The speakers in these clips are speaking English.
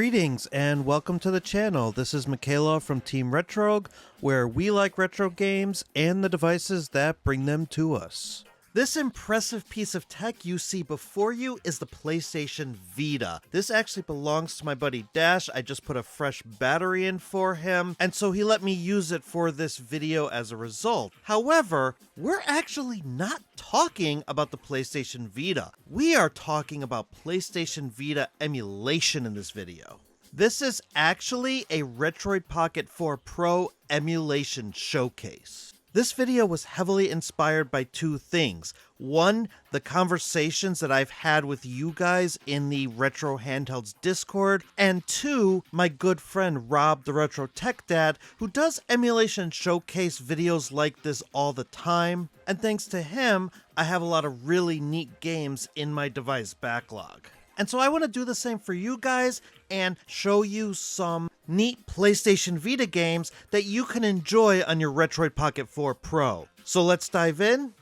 Greetings and welcome to the channel. This is Michaela from Team Retroid, where we like retro games and the devices that bring them to us. This impressive piece of tech you see before you is the PlayStation Vita. This actually belongs to my buddy Dash. I just put a fresh battery in for him, and so he let me use it for this video as a result. However, we're actually not talking about the PlayStation Vita. We are talking about PlayStation Vita emulation in this video. This is actually a Retroid Pocket 4 Pro emulation showcase. This video was heavily inspired by two things. One, the conversations that I've had with you guys in the Retro Handhelds Discord, and two, my good friend Rob, the Retro Tech Dad, who does emulation showcase videos like this all the time, and thanks to him, I have a lot of really neat games in my device backlog. And so I want to do the same for you guys and show you some neat PlayStation Vita games that you can enjoy on your Retroid Pocket 4 Pro. So let's dive in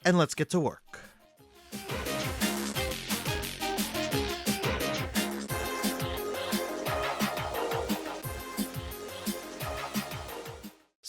and let's get to work.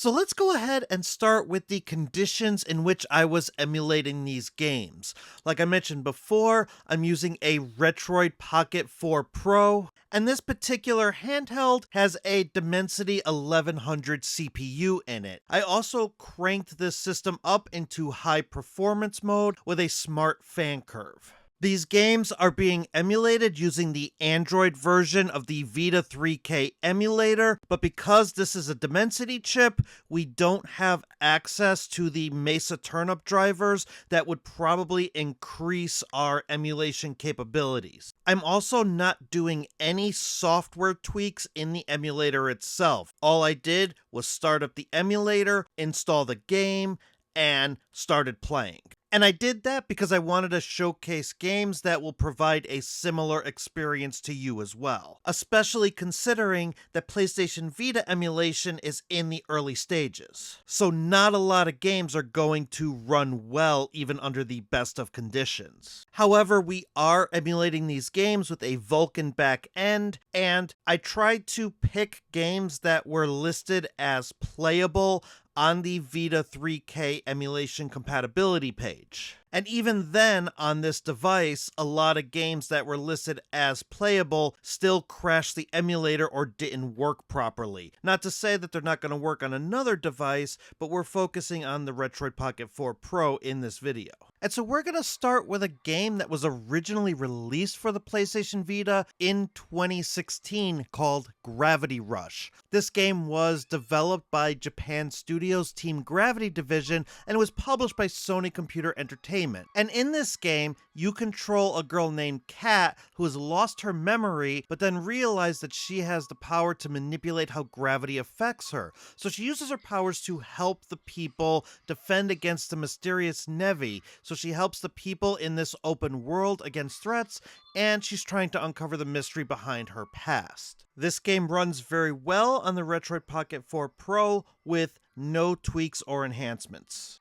So let's go ahead and start with the conditions in which I was emulating these games. Like I mentioned before, I'm using a Retroid Pocket 4 Pro, and this particular handheld has a Dimensity 1100 CPU in it. I also cranked this system up into high performance mode with a smart fan curve. These games are being emulated using the Android version of the Vita3K Emulator, but because this is a Dimensity chip, we don't have access to the Mesa Turnip drivers that would probably increase our emulation capabilities. I'm also not doing any software tweaks in the emulator itself. All I did was start up the emulator, install the game, and started playing. And I did that because I wanted to showcase games that will provide a similar experience to you as well, especially considering that PlayStation Vita emulation is in the early stages. So not a lot of games are going to run well even under the best of conditions. However, we are emulating these games with a Vulkan back end, and I tried to pick games that were listed as playable on the Vita3K emulation compatibility page. And even then, on this device, a lot of games that were listed as playable still crashed the emulator or didn't work properly. Not to say that they're not going to work on another device, but we're focusing on the Retroid Pocket 4 Pro in this video. And so we're going to start with a game that was originally released for the PlayStation Vita in 2016 called Gravity Rush. This game was developed by Japan Studios' Team Gravity division and was published by Sony Computer Entertainment. And in this game, you control a girl named Kat who has lost her memory, but then realized that she has the power to manipulate how gravity affects her. So she uses her powers to help the people defend against the mysterious Nevi. So she helps the people in this open world against threats, and she's trying to uncover the mystery behind her past. This game runs very well on the Retroid Pocket 4 Pro with no tweaks or enhancements.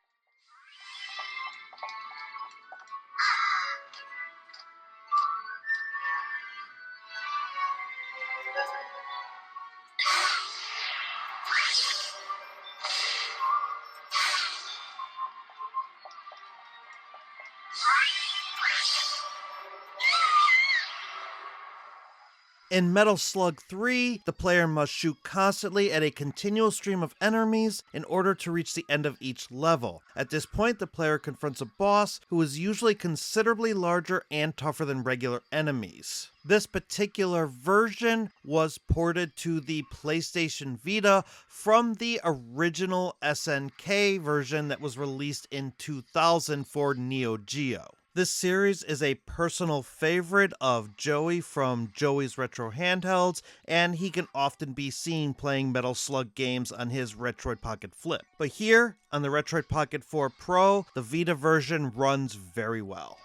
In Metal Slug 3, the player must shoot constantly at a continual stream of enemies in order to reach the end of each level. At this point, the player confronts a boss who is usually considerably larger and tougher than regular enemies. This particular version was ported to the PlayStation Vita from the original SNK version that was released in 2000 for Neo Geo. This series is a personal favorite of Joey from Joey's Retro Handhelds, and he can often be seen playing Metal Slug games on his Retroid Pocket Flip. But here, on the Retroid Pocket 4 Pro, the Vita version runs very well.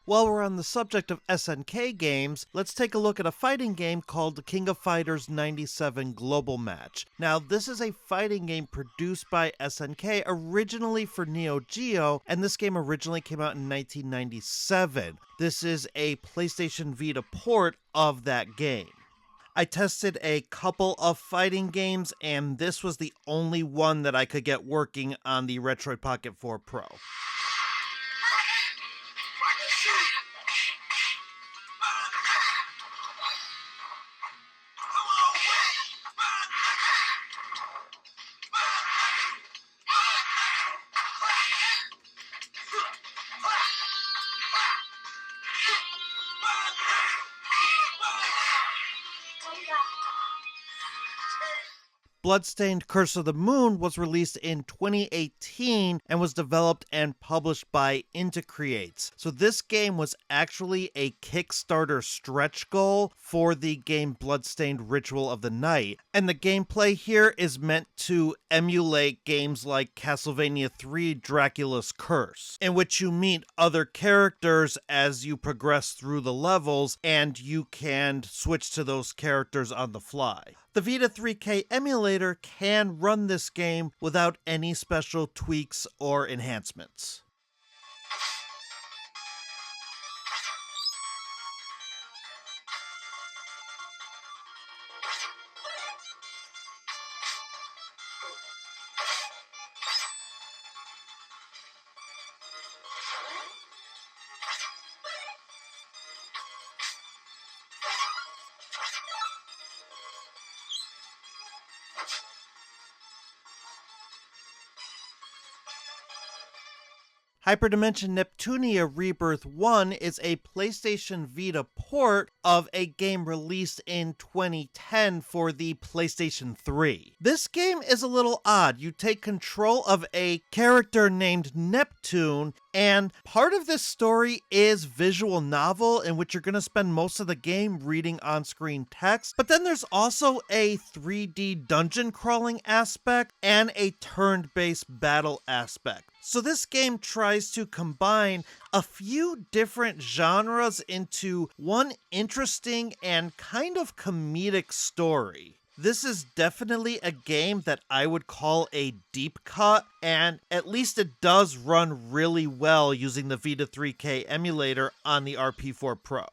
While we're on the subject of SNK games, let's take a look at a fighting game called the King of Fighters 97 Global Match. Now, this is a fighting game produced by SNK originally for Neo Geo, and this game originally came out in 1997. This is a PlayStation Vita port of that game. I tested a couple of fighting games, and this was the only one that I could get working on the Retroid Pocket 4 Pro. Bloodstained Curse of the Moon was released in 2018 and was developed and published by Intercreates. So this game was actually a Kickstarter stretch goal for the game Bloodstained Ritual of the Night. And the gameplay here is meant to emulate games like Castlevania 3 Dracula's Curse, in which you meet other characters as you progress through the levels and you can switch to those characters on the fly. The Vita3K Emulator can run this game without any special tweaks or enhancements. Hyperdimension Neptunia Rebirth 1 is a PlayStation Vita port of a game released in 2010 for the PlayStation 3. This game is a little odd. You take control of a character named Neptune, and part of this story is visual novel in which you're going to spend most of the game reading on-screen text, but then there's also a 3D dungeon crawling aspect and a turn-based battle aspect. So this game tries to combine a few different genres into one interesting and kind of comedic story. This is definitely a game that I would call a deep cut, and at least it does run really well using the Vita3K emulator on the RP4 Pro.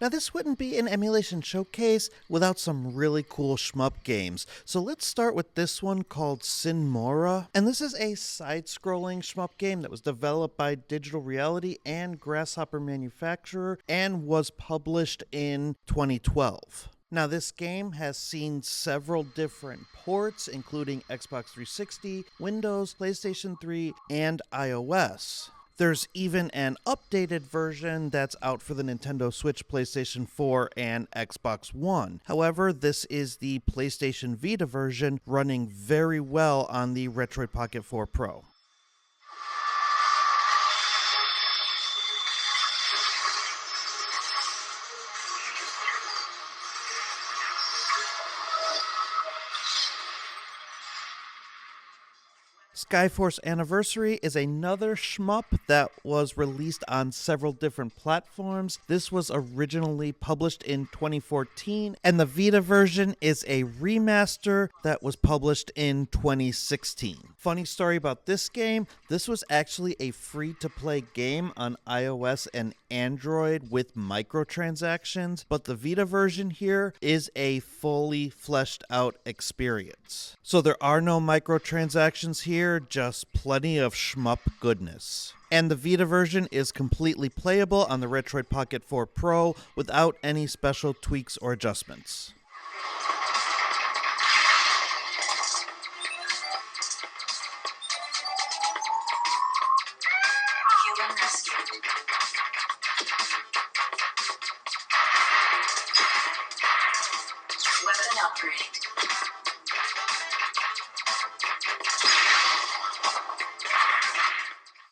Now this wouldn't be an emulation showcase without some really cool shmup games, so let's start with this one called Sine Mora, and this is a side-scrolling shmup game that was developed by Digital Reality and Grasshopper Manufacturer and was published in 2012. Now this game has seen several different ports, including Xbox 360, Windows, PlayStation 3, and iOS. There's even an updated version that's out for the Nintendo Switch, PlayStation 4, and Xbox One. However, this is the PlayStation Vita version running very well on the Retroid Pocket 4 Pro. Skyforce Anniversary is another shmup that was released on several different platforms. This was originally published in 2014, and the Vita version is a remaster that was published in 2016. Funny story about this game, this was actually a free-to-play game on iOS and Android with microtransactions, but the Vita version here is a fully fleshed out experience. So there are no microtransactions here, just plenty of shmup goodness. And the Vita version is completely playable on the Retroid Pocket 4 Pro without any special tweaks or adjustments.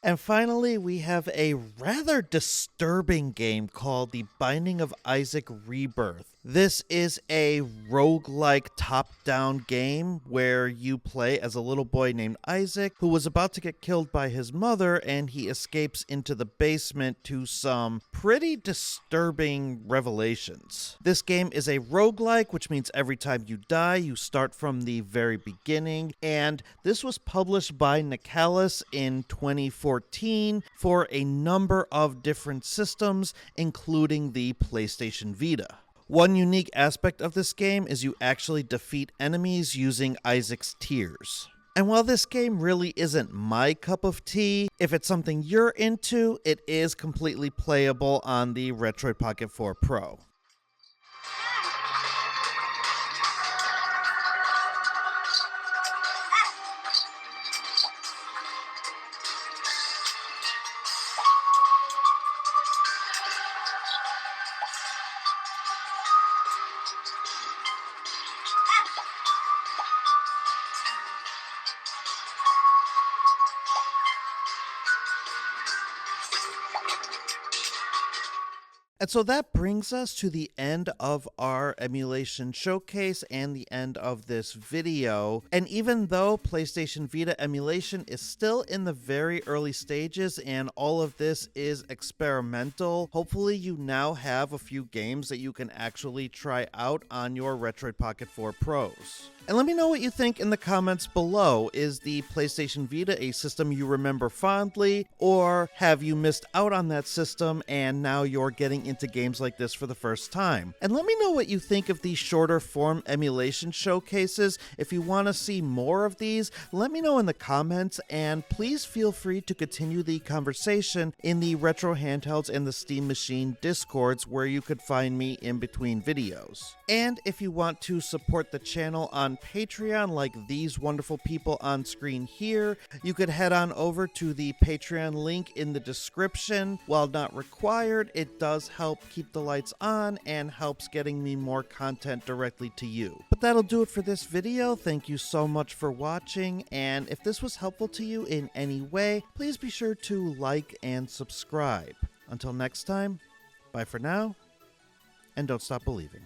And finally, we have a rather disturbing game called The Binding of Isaac Rebirth. This is a roguelike top-down game where you play as a little boy named Isaac who was about to get killed by his mother, and he escapes into the basement to some pretty disturbing revelations. This game is a roguelike, which means every time you die, you start from the very beginning, and this was published by Nicalis in 2014 for a number of different systems, including the PlayStation Vita. One unique aspect of this game is you actually defeat enemies using Isaac's tears. And while this game really isn't my cup of tea, if it's something you're into, it is completely playable on the Retroid Pocket 4 Pro. And so that brings us to the end of our emulation showcase and the end of this video. And even though PlayStation Vita emulation is still in the very early stages and all of this is experimental, hopefully you now have a few games that you can actually try out on your Retroid Pocket 4 Pros. And let me know what you think in the comments below. Is the PlayStation Vita a system you remember fondly, or have you missed out on that system and now you're getting into games like this for the first time? And let me know what you think of these shorter form emulation showcases. If you want to see more of these, let me know in the comments, and please feel free to continue the conversation in the Retro Handhelds and the Steam Machine Discords, where you could find me in between videos. And if you want to support the channel on Patreon like these wonderful people on screen here, you could head on over to the Patreon link in the description. While not required, it does help keep the lights on and helps getting me more content directly to you. But that'll do it for this video. Thank you so much for watching, and if this was helpful to you in any way, please be sure to like and subscribe. Until next time, bye for now, and don't stop believing.